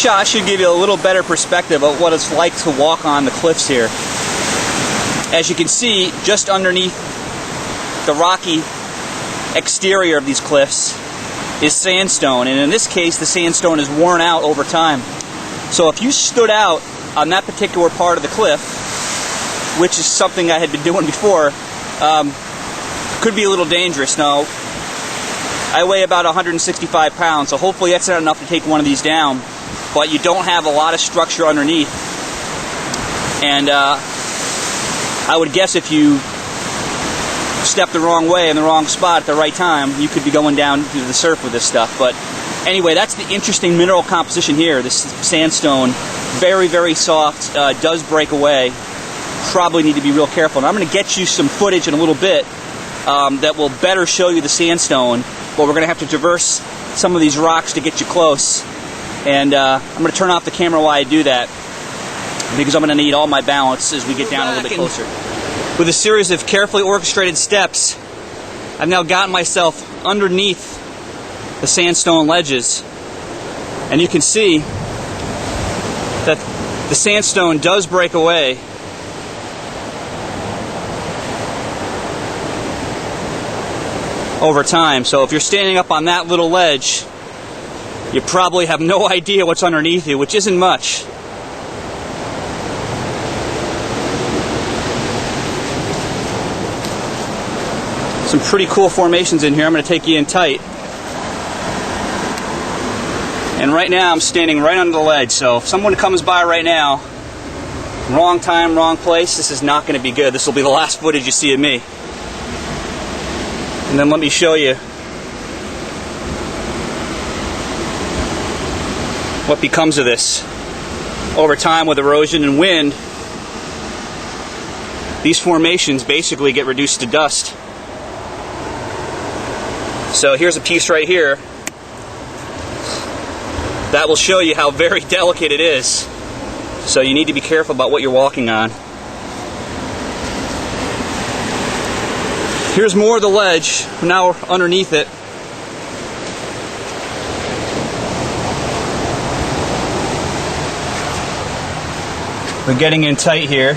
shot should give you a little better perspective of what it's like to walk on the cliffs here. As you can see, just underneath the rocky exterior of these cliffs is sandstone, and in this case the sandstone is worn out over time. So if you stood out on that particular part of the cliff, which is something I had been doing before, could be a little dangerous. Now, I weigh about 165 pounds, so hopefully that's not enough to take one of these down, but you don't have a lot of structure underneath. And I would guess if you step the wrong way in the wrong spot at the right time, you could be going down to the surf with this stuff. But anyway, that's the interesting mineral composition here. This sandstone, very, very soft, does break away. Probably need to be real careful. And I'm going to get you some footage in a little bit that will better show you the sandstone, but we're going to have to traverse some of these rocks to get you close. And I'm going to turn off the camera while I do that, because I'm going to need all my balance as we get down a little bit closer. With a series of carefully orchestrated steps, I've now gotten myself underneath the sandstone ledges, and you can see that the sandstone does break away. Over time. So if you're standing up on that little ledge, you probably have no idea what's underneath you, which isn't much. Some pretty cool formations in here. I'm going to take you in tight. And right now I'm standing right under the ledge, so if someone comes by right now, wrong time, wrong place, this is not going to be good. This will be the last footage you see of me. And then let me show you what becomes of this. Over time, with erosion and wind, these formations basically get reduced to dust. So here's a piece right here that will show you how very delicate it is. So you need to be careful about what you're walking on. Here's more of the ledge. Now we're underneath it. We're getting in tight here.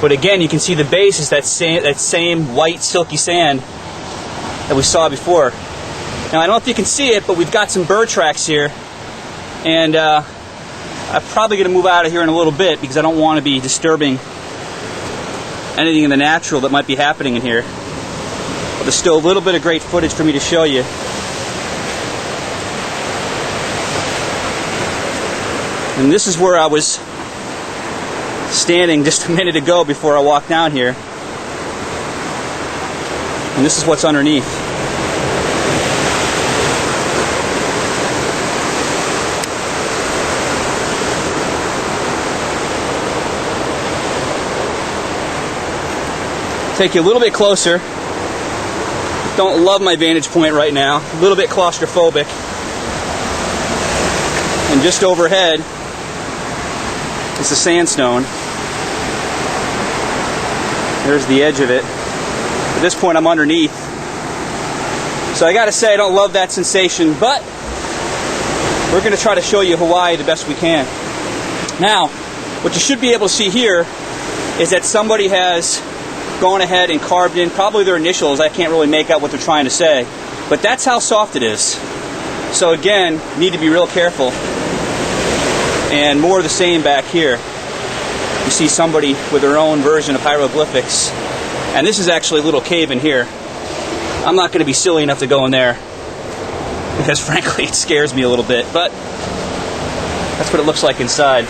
But again, you can see the base is that same white silky sand that we saw before. Now I don't know if you can see it, but we've got some bird tracks here. And I'm probably going to move out of here in a little bit because I don't want to be disturbing anything in the natural that might be happening in here. But there's still a little bit of great footage for me to show you. And this is where I was standing just a minute ago before I walked down here. And this is what's underneath. Take you a little bit closer. Don't love my vantage point right now. A little bit claustrophobic. And just overhead is the sandstone. There's the edge of it. At this point I'm underneath. So I gotta say I don't love that sensation, but we're gonna try to show you Hawaii the best we can. Now, what you should be able to see here is that somebody has gone ahead and carved in probably their initials. I can't really make out what they're trying to say, but that's how soft it is. So again, need to be real careful. And more of the same back here. You see somebody with their own version of hieroglyphics, and this is actually a little cave in here. I'm not going to be silly enough to go in there because frankly it scares me a little bit, but that's what it looks like inside.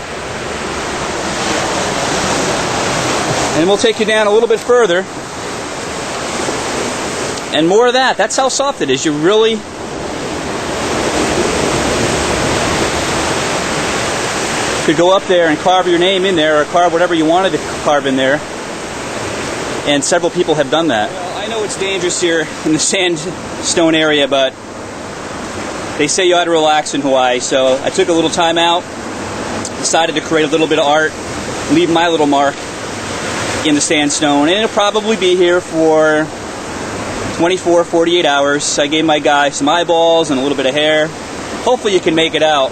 And we'll take you down a little bit further. And more of that. That's how soft it is. You really could go up there and carve your name in there, or carve whatever you wanted to carve in there. And several people have done that. Well, I know it's dangerous here in the sandstone area, but they say you ought to relax in Hawaii. So I took a little time out, decided to create a little bit of art, leave my little mark in the sandstone, and it'll probably be here for 24, 48 hours. I gave my guy some eyeballs and a little bit of hair. Hopefully you can make it out.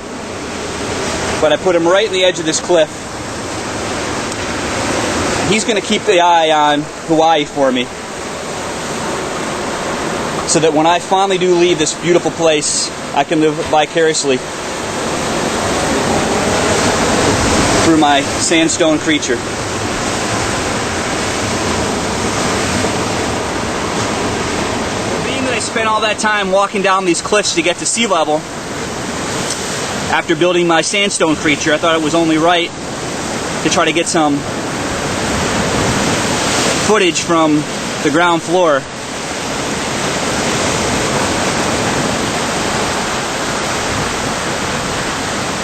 But I put him right in the edge of this cliff. He's going to keep the eye on Hawaii for me, so that when I finally do leave this beautiful place, I can live vicariously through my sandstone creature. Being that I spent all that time walking down these cliffs to get to sea level, after building my sandstone creature, I thought it was only right to try to get some footage from the ground floor.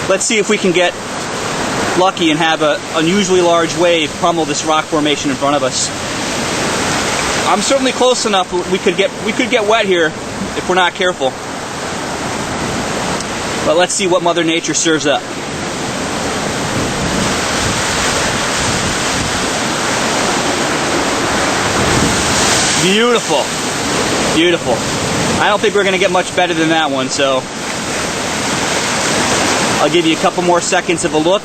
Let's see if we can get lucky and have an unusually large wave pummel this rock formation in front of us. I'm certainly close enough. We could get wet here if we're not careful. But let's see what Mother Nature serves up. Beautiful. Beautiful. I don't think we're going to get much better than that one, so I'll give you a couple more seconds of a look.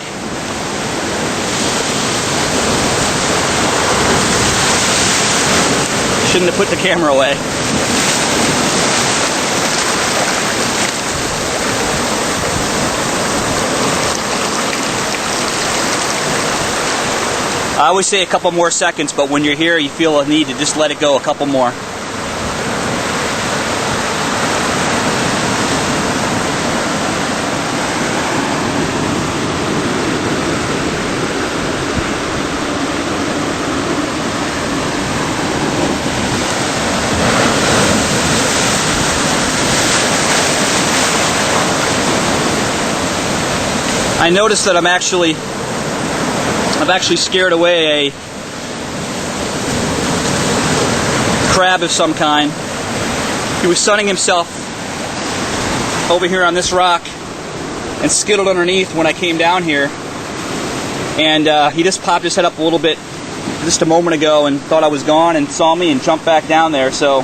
Shouldn't have put the camera away. I always say a couple more seconds, but when you're here, you feel a need to just let it go a couple more. I noticed that I've actually scared away a crab of some kind. He was sunning himself over here on this rock and skittled underneath when I came down here, and he just popped his head up a little bit just a moment ago and thought I was gone and saw me and jumped back down there. So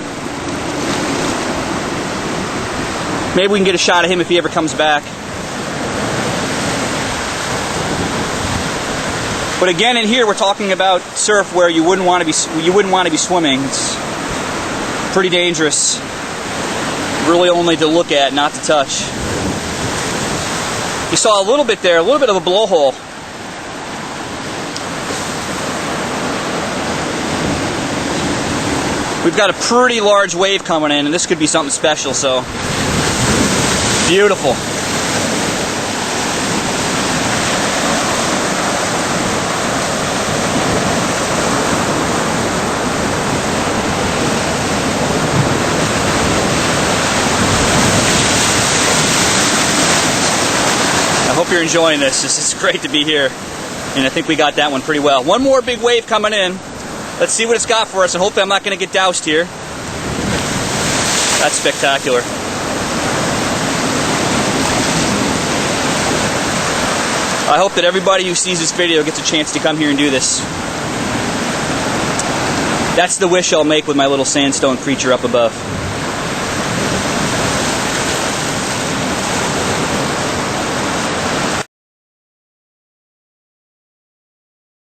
maybe we can get a shot of him if he ever comes back. But again, in here we're talking about surf where you wouldn't want to be swimming. It's pretty dangerous. Really only to look at, not to touch. You saw a little bit there, a little bit of a blowhole. We've got a pretty large wave coming in, and this could be something special, so beautiful. I hope you're enjoying this. This is great to be here, and I think we got that one pretty well. One more big wave coming in. Let's see what it's got for us, and hopefully I'm not going to get doused here. That's spectacular. I hope that everybody who sees this video gets a chance to come here and do this. That's the wish I'll make with my little sandstone creature up above.